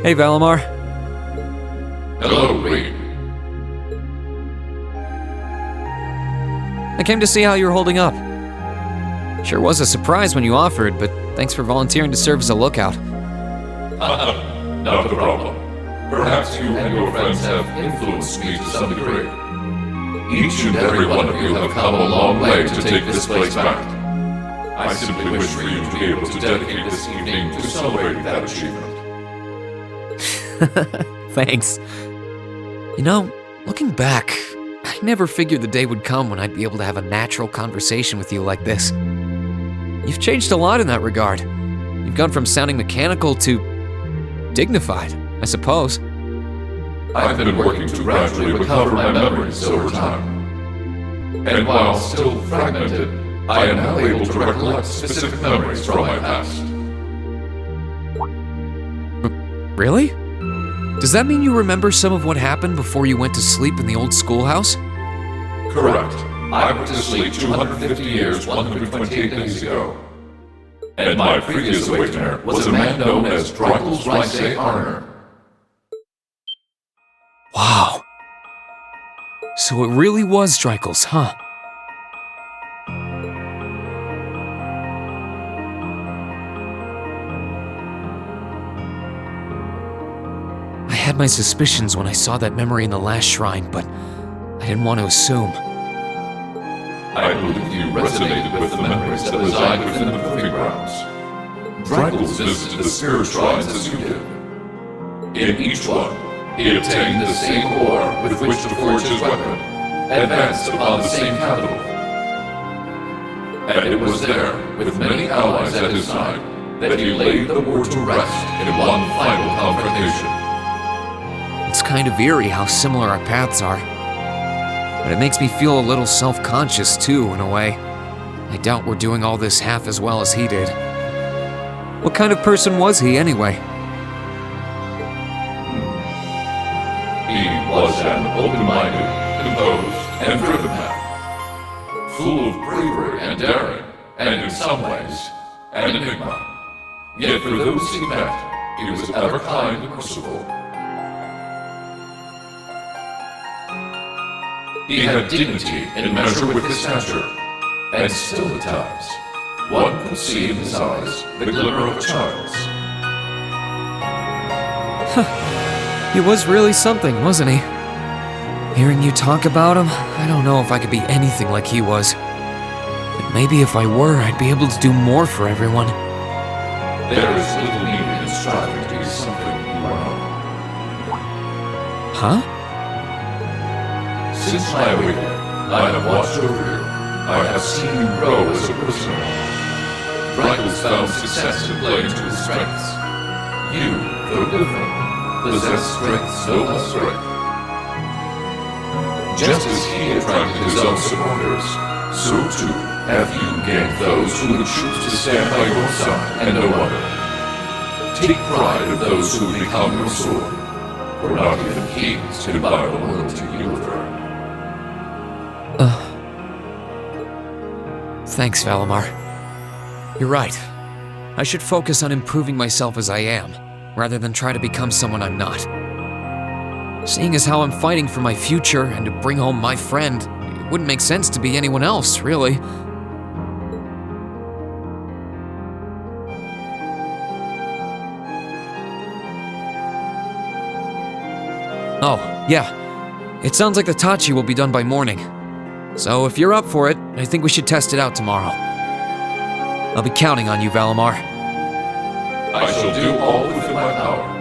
Hey, Valimar. Hello, Rean. I came to see how you were holding up. Sure was a surprise when you offered, but thanks for volunteering to serve as a lookout. Not a problem. Perhaps you and your friends have influenced me to some degree. Each and every one of you have come a long way to take this place back. I simply wish for you to be able to dedicate this evening to celebrating that achievement. Thanks. You know, looking back, I never figured the day would come when I'd be able to have a natural conversation with you like this. You've changed a lot in that regard. You've gone from sounding mechanical to dignified, I suppose. I've been working to gradually recover my memories over time. And while still fragmented, I am now able to recollect specific memories from my past. Really? Does that mean you remember some of what happened before you went to sleep in the old schoolhouse? Correct. I went to sleep 250 years, 128 days ago. And my previous awakener was a man known as Drykle's Arner. Wow. So it really was Drykle's, huh? I had my suspicions when I saw that memory in the last shrine, but I didn't want to assume. I believe you resonated with the memories that reside within the proving grounds. Drykle's visited the spirit shrines as you did. In each one, he obtained the same ore with which to forge his weapon, advanced upon the same capital. And it was there, with many allies at his side, that he laid the war to rest in one final confrontation. It's kind of eerie how similar our paths are. But it makes me feel a little self-conscious too, in a way. I doubt we're doing all this half as well as he did. What kind of person was he, anyway? He was an open-minded, composed, and driven man. Full of bravery and daring, and in some ways, an enigma. Yet for those he met, he was ever kind and merciful. He had dignity in measure with his stature, and still at times, one could see in his eyes the glimmer of a child's. He was really something, wasn't he? Hearing you talk about him, I don't know if I could be anything like he was. But maybe if I were, I'd be able to do more for everyone. There is little need in striving to be something you are not. Huh? Since my awakening, I have watched over you. I have seen you grow as a person. Drykle's found success in playing to his strengths. You, though different, possess strengths no less great. Just as he attracted his own supporters, so too have you gained those who would choose to stand by your side and no other. Take pride in those who become your sword, for not even kings can buy the world to yield her. Thanks, Valimar. You're right. I should focus on improving myself as I am, rather than try to become someone I'm not. Seeing as how I'm fighting for my future and to bring home my friend, it wouldn't make sense to be anyone else, really. Oh, yeah. It sounds like the Tachi will be done by morning. So if you're up for it, I think we should test it out tomorrow. I'll be counting on you, Valimar. I shall do all within my power.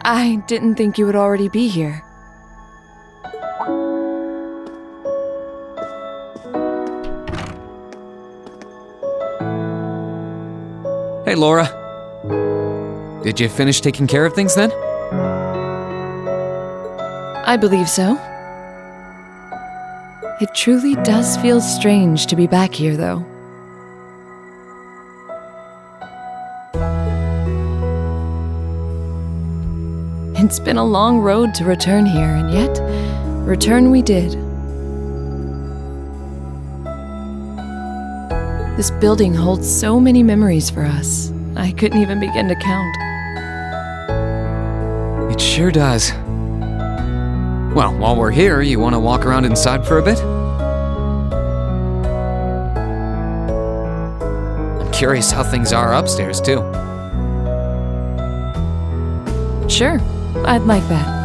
I didn't think you would already be here. Hey, Laura. Did you finish taking care of things then? I believe so. It truly does feel strange to be back here, though. It's been a long road to return here, and yet, return we did. This building holds so many memories for us, I couldn't even begin to count. It sure does. Well, while we're here, you want to walk around inside for a bit? I'm curious how things are upstairs, too. Sure, I'd like that.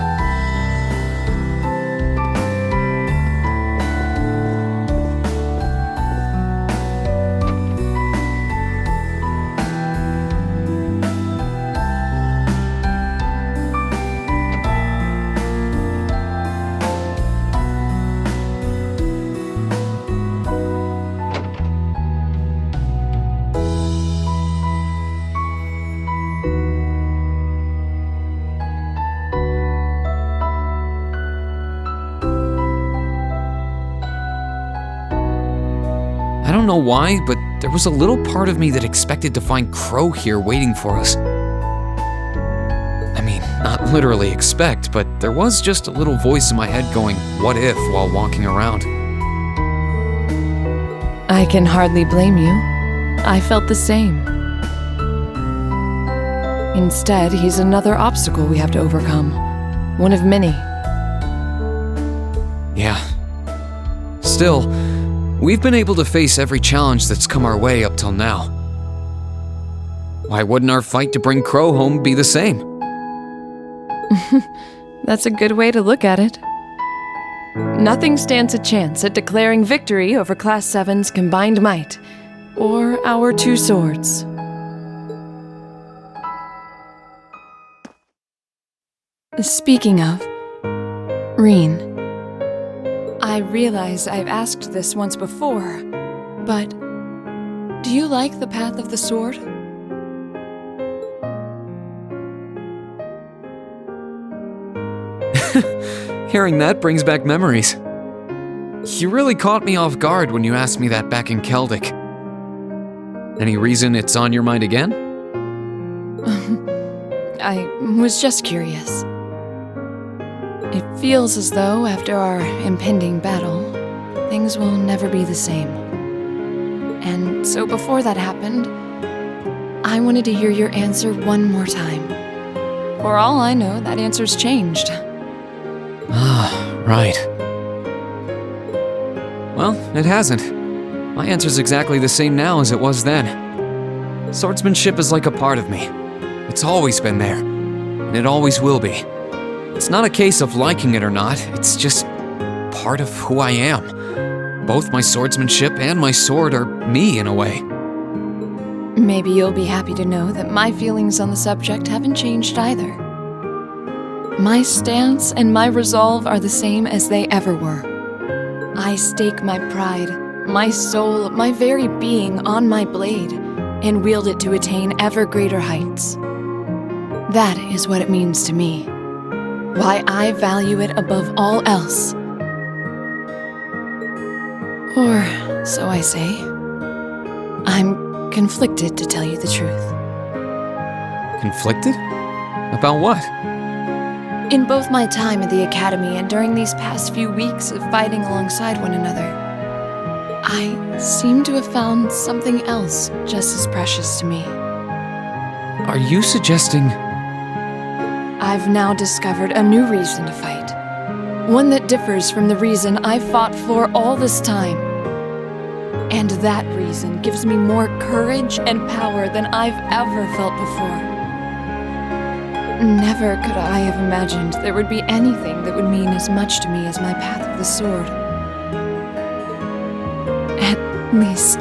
I don't know why, but there was a little part of me that expected to find Crow here waiting for us. I mean, not literally expect, but there was just a little voice in my head going, what if, while walking around. I can hardly blame you. I felt the same. Instead, he's another obstacle we have to overcome. One of many. Yeah. Still, we've been able to face every challenge that's come our way up till now. Why wouldn't our fight to bring Crow home be the same? That's a good way to look at it. Nothing stands a chance at declaring victory over Class VII's combined might, or our two swords. Speaking of, Rean. I realize I've asked this once before, but do you like the path of the sword? Hearing that brings back memories. You really caught me off guard when you asked me that back in Celtic. Any reason it's on your mind again? I was just curious. It feels as though, after our impending battle, things will never be the same. And so before that happened, I wanted to hear your answer one more time. For all I know, that answer's changed. Ah, right. Well, it hasn't. My answer's exactly the same now as it was then. Swordsmanship is like a part of me. It's always been there, and it always will be. It's not a case of liking it or not, it's just part of who I am. Both my swordsmanship and my sword are me in a way. Maybe you'll be happy to know that my feelings on the subject haven't changed either. My stance and my resolve are the same as they ever were. I stake my pride, my soul, my very being on my blade, and wield it to attain ever greater heights. That is what it means to me. Why I value it above all else. Or so I say. I'm conflicted, to tell you the truth. Conflicted? About what? In both my time at the academy and during these past few weeks of fighting alongside one another, I seem to have found something else just as precious to me. Are you suggesting... I've now discovered a new reason to fight. One that differs from the reason I've fought for all this time. And that reason gives me more courage and power than I've ever felt before. Never could I have imagined there would be anything that would mean as much to me as my path of the sword. At least,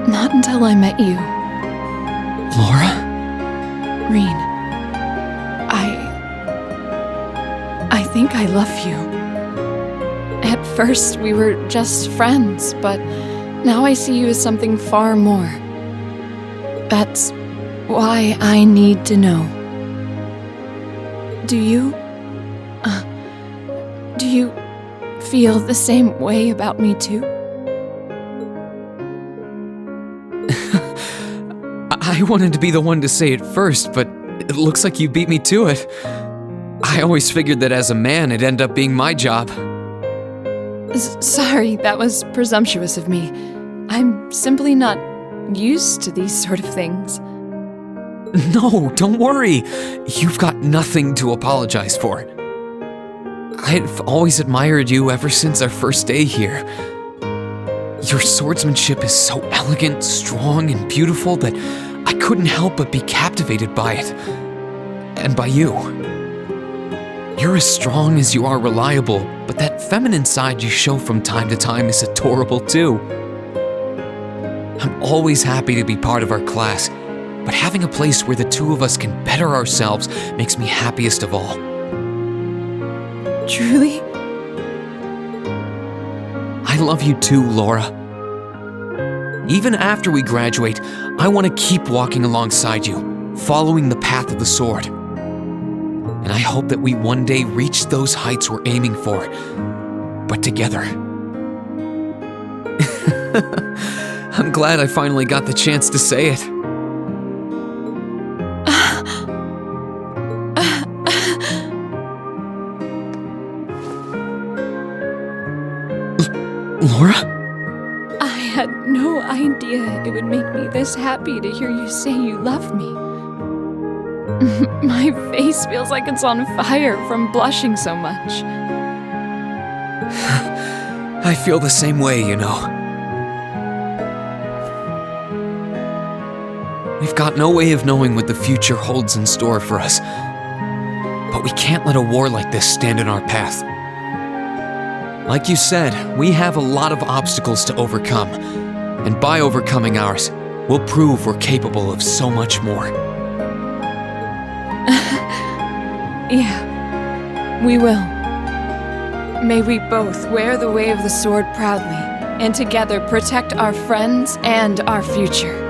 not until I met you. Laura? Rean, I think I love you. At first, we were just friends, but now I see you as something far more. That's why I need to know. Do you feel the same way about me too? I wanted to be the one to say it first, but it looks like you beat me to it. I always figured that as a man, it'd end up being my job. Sorry, that was presumptuous of me. I'm simply not used to these sort of things. No, don't worry. You've got nothing to apologize for. I've always admired you ever since our first day here. Your swordsmanship is so elegant, strong, and beautiful that I couldn't help but be captivated by it. And by you. You're as strong as you are reliable, but that feminine side you show from time to time is adorable too. I'm always happy to be part of our class, but having a place where the two of us can better ourselves makes me happiest of all. Truly? I love you too, Laura. Even after we graduate, I want to keep walking alongside you, following the path of the sword. And I hope that we one day reach those heights we're aiming for, but together. I'm glad I finally got the chance to say it. Laura? I had no idea it would make me this happy to hear you say you love me. My face feels like it's on fire from blushing so much. I feel the same way, you know. We've got no way of knowing what the future holds in store for us. But we can't let a war like this stand in our path. Like you said, we have a lot of obstacles to overcome. And by overcoming ours, we'll prove we're capable of so much more. Yeah, we will. May we both wear the way of the sword proudly, and together protect our friends and our future.